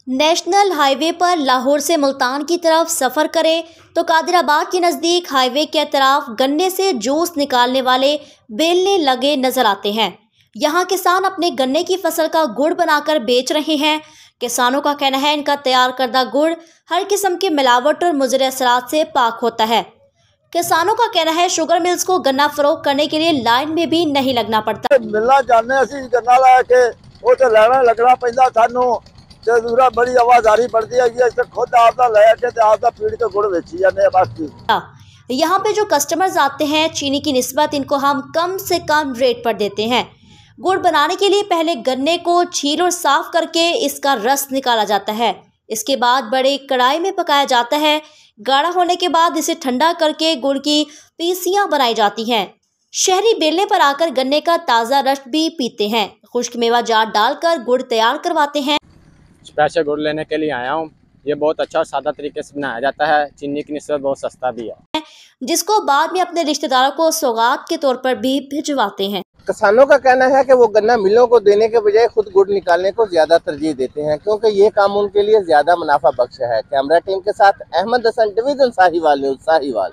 National highway पर लाहौर से मुल्तान की तरफ सफ़र करें तो कादिराबाद के नज़दीक हाईवे के तरफ गन्ने से जूस निकालने वाले बेलने लगे नजर आते हैं। यहाँ किसान अपने गन्ने की फसल का गुड़ बनाकर बेच रहे हैं। किसानों का कहना है इनका तैयार करदा गुड़ हर किस्म के मिलावट और मुज़र असरात से पाक होता है। किसानों का कहना है शुगर मिल्स को गन्ना फरोख्त करने के लिए लाइन में भी नहीं लगना पड़ता। मिलना चाहते असीं गन्ना लैके उत्थे लैना लगना पैंदा सानू ते दूरा बड़ी आवाजारी पड़ती है। इत्थे खुद आपदा लैके ते आपदा पीड़ के गुड़ बेची जाने बाकी। यहाँ पे जो कस्टमर्स आते हैं चीनी की निस्बत इनको हम कम से कम रेट पर देते हैं। गुड़ बनाने के लिए पहले गन्ने को छील और साफ करके इसका रस निकाला जाता है। इसके बाद बड़े कढ़ाई में पकाया जाता है। गाढ़ा होने के बाद इसे ठंडा करके गुड़ की पीसियाँ बनाई जाती हैं। शहरी बेलने पर आकर गन्ने का ताज़ा रस भी पीते हैं। खुश्क मेवा जार डालकर गुड़ तैयार करवाते हैं। स्पेशल गुड़ लेने के लिए आया हूँ। ये बहुत अच्छा सादा तरीके से बनाया जाता है। चीनी की निस्बत बहुत सस्ता भी है, जिसको बाद में अपने रिश्तेदारों को सौगात के तौर पर भी भिजवाते हैं। किसानों का कहना है कि वो गन्ना मिलों को देने के बजाय खुद गुड़ निकालने को ज्यादा तरजीह देते हैं, क्योंकि ये काम उनके लिए ज्यादा मुनाफा बख्श है। कैमरा टीम के साथ अहमद हसन, डिवीजन साहिवाल न्यूज़, साहिवाल।